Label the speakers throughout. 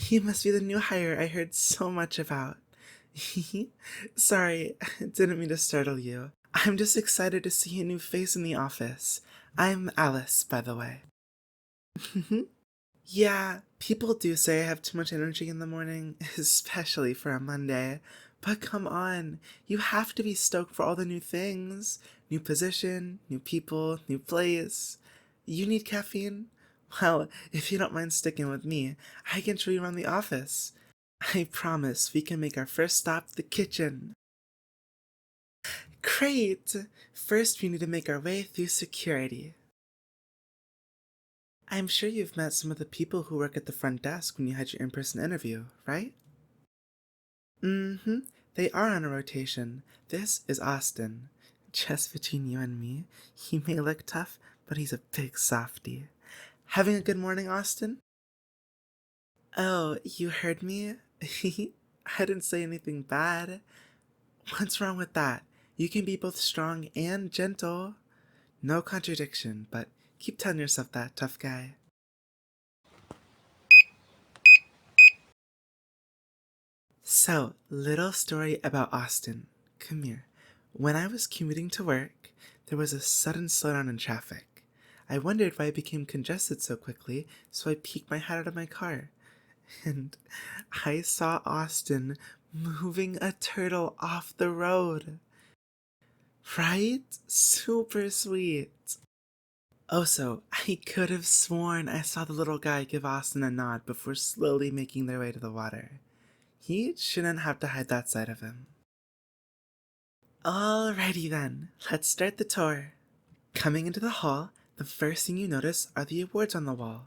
Speaker 1: You must be the new hire I heard so much about. Sorry, didn't mean to startle you. I'm just excited to see a new face in the office. I'm Alice, by the way. Yeah, people do say I have too much energy in the morning, especially for a Monday. But come on, you have to be stoked for all the new things. New position, new people, new place. You need caffeine? Well, if you don't mind sticking with me, I can show you around the office. I promise we can make our first stop the kitchen. Great! First, we need to make our way through security. I'm sure you've met some of the people who work at the front desk when you had your in-person interview, right? Mm-hmm. They are on a rotation. This is Austin. Just between you and me, he may look tough, but he's a big softie. Having a good morning, Austin? Oh, you heard me? I didn't say anything bad. What's wrong with that? You can be both strong and gentle. No contradiction, but keep telling yourself that, tough guy. So, little story about Austin. Come here. When I was commuting to work, there was a sudden slowdown in traffic. I wondered why it became congested so quickly, so I peeked my head out of my car. And I saw Austin moving a turtle off the road. Right? Super sweet. Also, I could have sworn I saw the little guy give Austin a nod before slowly making their way to the water. He shouldn't have to hide that side of him. Alrighty then, let's start the tour. Coming into the hall, the first thing you notice are the awards on the wall.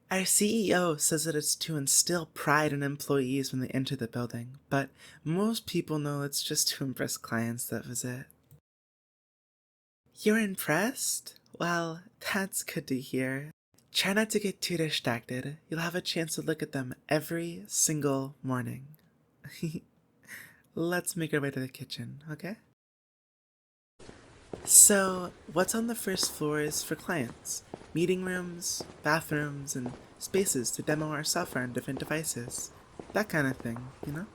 Speaker 1: Our CEO says that it's to instill pride in employees when they enter the building, but most people know it's just to impress clients that visit. You're impressed? Well, that's good to hear. Try not to get too distracted. You'll have a chance to look at them every single morning. Let's make our way to the kitchen, okay? So, what's on the first floor is for clients. Meeting rooms, bathrooms, and spaces to demo our software on different devices. That kind of thing, you know?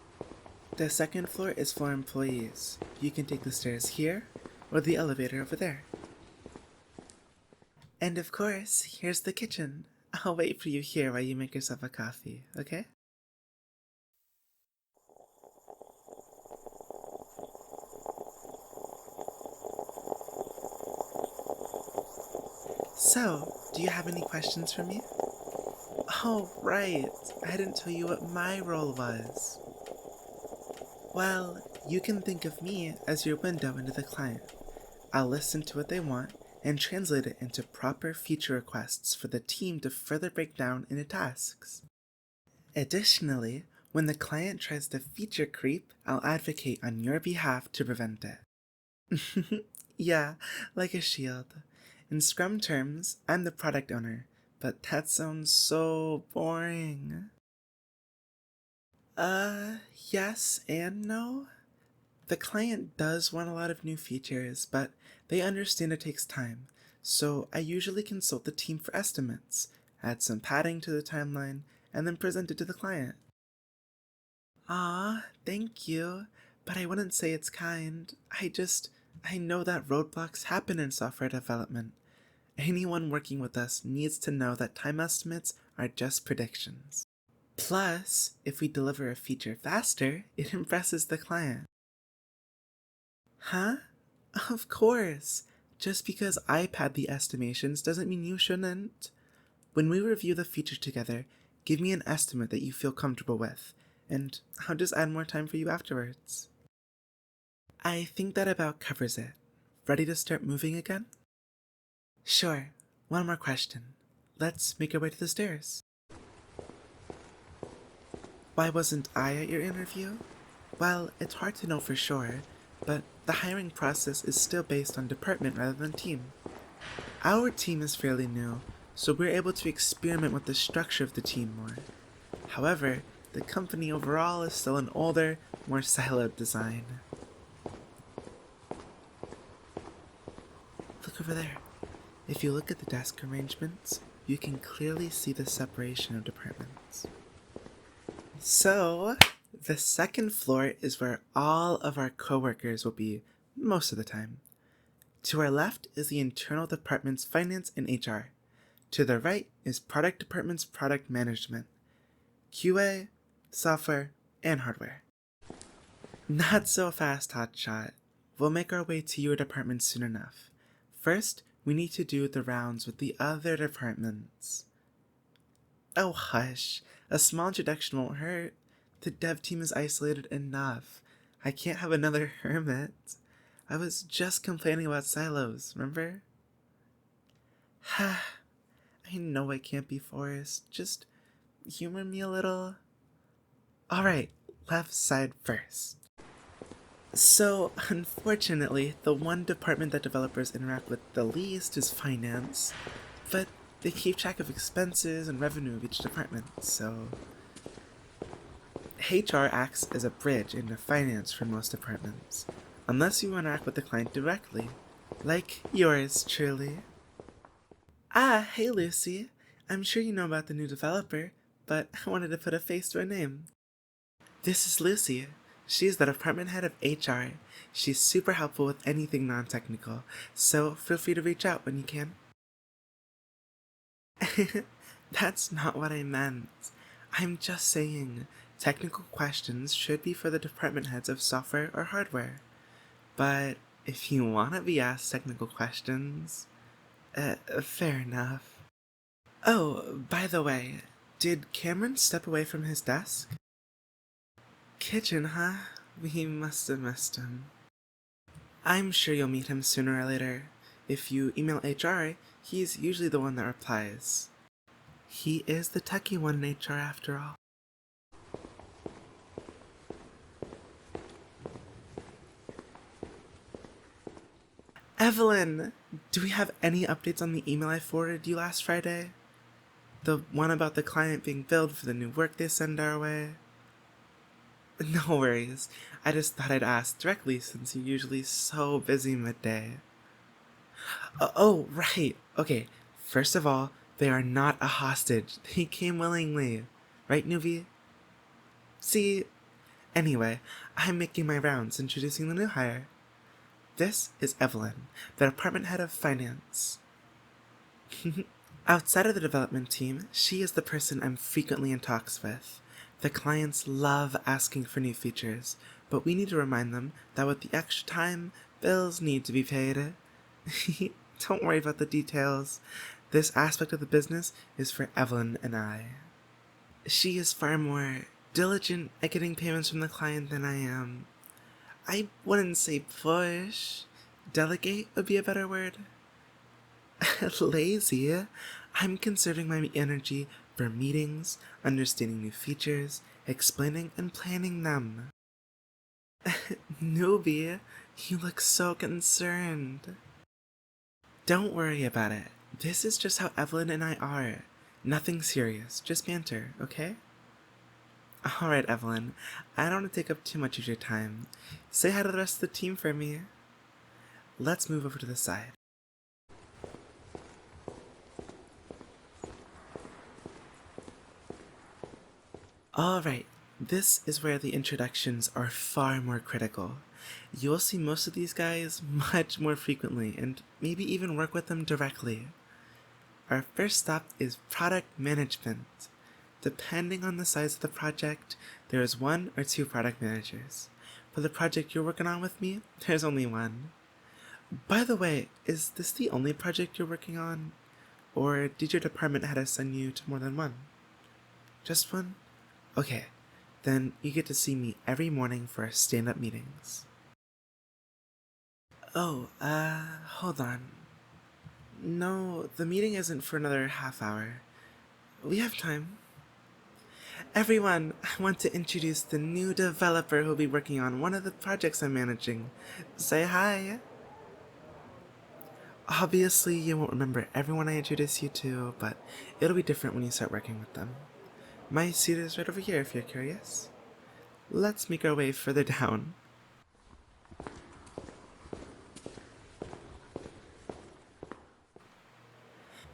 Speaker 1: The second floor is for employees. You can take the stairs here, or the elevator over there. And of course, here's the kitchen. I'll wait for you here while you make yourself a coffee, okay? So, do you have any questions for me? Oh, right. I didn't tell you what my role was. Well, you can think of me as your window into the client. I'll listen to what they want and translate it into proper feature requests for the team to further break down into tasks. Additionally, when the client tries to feature creep, I'll advocate on your behalf to prevent it. Yeah, like a shield. In Scrum terms, I'm the product owner, but that sounds so boring. Yes and no. The client does want a lot of new features, but they understand it takes time, so I usually consult the team for estimates, add some padding to the timeline, and then present it to the client. Thank you, but I wouldn't say it's kind. I know that roadblocks happen in software development. Anyone working with us needs to know that time estimates are just predictions. Plus, if we deliver a feature faster, it impresses the client. Huh? Of course. Just because I pad the estimations doesn't mean you shouldn't. When we review the feature together, give me an estimate that you feel comfortable with, and I'll just add more time for you afterwards. I think that about covers it. Ready to start moving again? Sure. One more question. Let's make our way to the stairs. Why wasn't I at your interview? Well, it's hard to know for sure, but the hiring process is still based on department rather than team. Our team is fairly new, so we're able to experiment with the structure of the team more. However, the company overall is still an older, more siloed design. Look over there. If you look at the desk arrangements, you can clearly see the separation of departments. So, the second floor is where all of our coworkers will be most of the time. To our left is the internal department's finance and HR. To the right is product department's product management, QA, software, and hardware. Not so fast, hotshot. We'll make our way to your department soon enough. First, we need to do the rounds with the other departments. Oh, hush. A small introduction won't hurt. The dev team is isolated enough. I can't have another hermit. I was just complaining about silos, remember? I know I can't be forced. Just humor me a little. Alright, left side first. So, unfortunately, the one department that developers interact with the least is finance, but they keep track of expenses and revenue of each department, so HR acts as a bridge into finance for most departments, unless you interact with the client directly, like yours truly. Ah, hey Lucy. I'm sure you know about the new developer, but I wanted to put a face to a name. This is Lucy. She's the department head of HR. She's super helpful with anything non-technical, so feel free to reach out when you can. That's not what I meant. I'm just saying, technical questions should be for the department heads of software or hardware. But if you want to be asked technical questions, fair enough. Oh, by the way, did Cameron step away from his desk? Kitchen, huh? We must have missed him. I'm sure you'll meet him sooner or later. If you email HR, he's usually the one that replies. He is the techie one in HR after all. Evelyn! Do we have any updates on the email I forwarded you last Friday? The one about the client being billed for the new work they send our way? No worries. I just thought I'd ask directly since you're usually so busy midday. Oh, right. Okay, first of all, they are not a hostage. They came willingly. Right, Newbie? See? Anyway, I'm making my rounds introducing the new hire. This is Evelyn, the department head of finance. Outside of the development team, she is the person I'm frequently in talks with. The clients love asking for new features, but we need to remind them that with the extra time, bills need to be paid. Don't worry about the details. This aspect of the business is for Evelyn and I. She is far more diligent at getting payments from the client than I am. I wouldn't say push. Delegate would be a better word. Lazy. I'm conserving my energy for meetings, understanding new features, explaining and planning them. Newbie, you look so concerned. Don't worry about it. This is just how Evelyn and I are. Nothing serious, just banter, okay? Alright, Evelyn, I don't want to take up too much of your time. Say hi to the rest of the team for me. Let's move over to the side. Alright, this is where the introductions are far more critical. You'll see most of these guys much more frequently and maybe even work with them directly. Our first stop is product management. Depending on the size of the project, there is 1 or 2 product managers. For the project you're working on with me, there's only 1. By the way, is this the only project you're working on? Or did your department head assign you to more than 1? Just 1? Okay, then you get to see me every morning for our stand-up meetings. Oh, hold on. No, the meeting isn't for another half hour. We have time. Everyone, I want to introduce the new developer who'll be working on one of the projects I'm managing. Say hi. Obviously, you won't remember everyone I introduce you to, but it'll be different when you start working with them. My seat is right over here if you're curious. Let's make our way further down.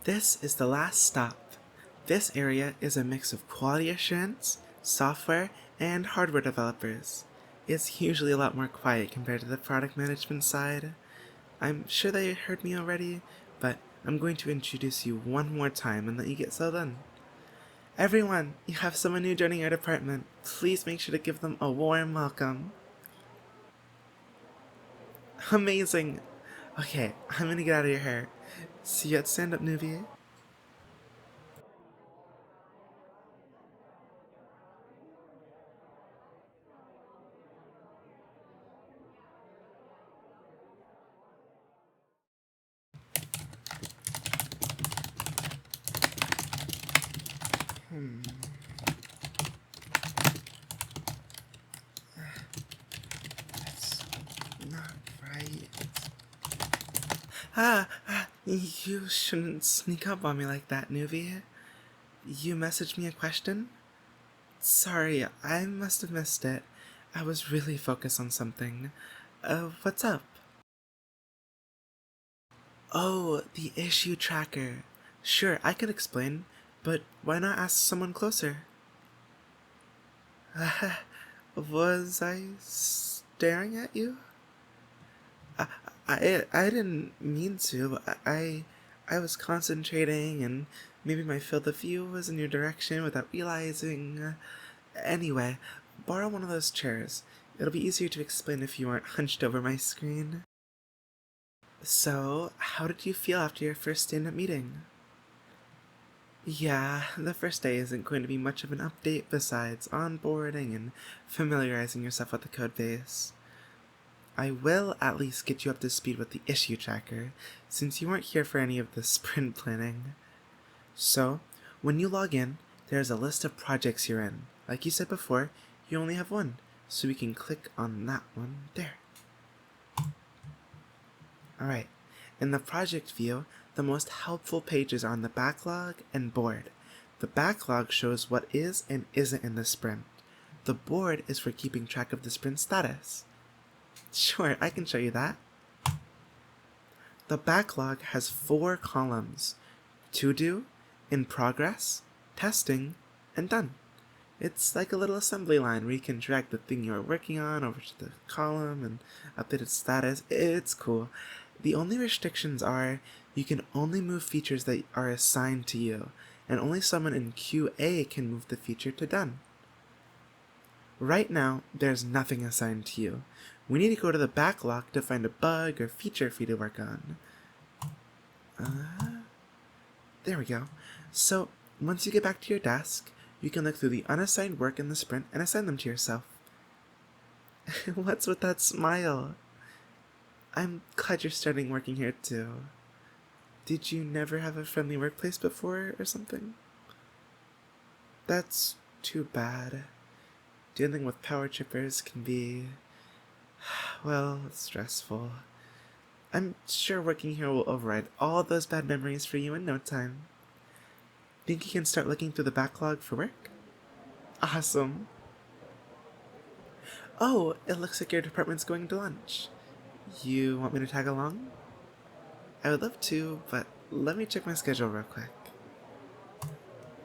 Speaker 1: This is the last stop. This area is a mix of quality assurance, software and hardware developers. It's usually a lot more quiet compared to the product management side. I'm sure they heard me already, but I'm going to introduce you one more time and let you get settled in. Everyone, you have someone new joining our department. Please make sure to give them a warm welcome. Amazing! Okay, I'm gonna get out of your hair. See you at stand-up, newbie. That's not right. You shouldn't sneak up on me like that, newbie. You messaged me a question? Sorry, I must have missed it. I was really focused on something. What's up? Oh, the issue tracker. Sure, I could explain, but why not ask someone closer? Was I staring at you? I, I didn't mean to. I was concentrating, and maybe my field of view was in your direction without realizing. Anyway, borrow one of those chairs. It'll be easier to explain if you aren't hunched over my screen. So, how did you feel after your first stand-up meeting? Yeah, the first day isn't going to be much of an update besides onboarding and familiarizing yourself with the codebase. I will at least get you up to speed with the issue tracker, since you weren't here for any of the sprint planning. So, when you log in, there's a list of projects you're in. Like you said before, you only have one, so we can click on that one there. Alright, in the project view, the most helpful pages are on the backlog and board. The backlog shows what is and isn't in the sprint. The board is for keeping track of the sprint status. Sure, I can show you that. The backlog has 4 columns: to do, in progress, testing, and done. It's like a little assembly line where you can drag the thing you're working on over to the column and update its status. It's cool. The only restrictions are you can only move features that are assigned to you, and only someone in QA can move the feature to done. Right now, there's nothing assigned to you. We need to go to the backlog to find a bug or feature for you to work on. There we go. So, once you get back to your desk, you can look through the unassigned work in the sprint and assign them to yourself. What's with that smile? I'm glad you're starting working here too. Did you never have a friendly workplace before or something? That's too bad. Dealing with power trippers can be, well, stressful. I'm sure working here will override all those bad memories for you in no time. Think you can start looking through the backlog for work? Awesome. Oh, it looks like your department's going to lunch. You want me to tag along? I would love to, but let me check my schedule real quick.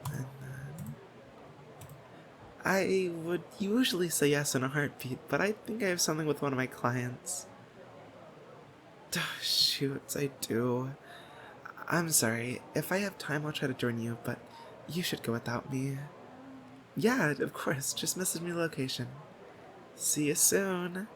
Speaker 1: And then I would usually say yes in a heartbeat, but I think I have something with one of my clients. Shoot, I do. I'm sorry. If I have time, I'll try to join you, but you should go without me. Yeah, of course. Just message me the location. See you soon.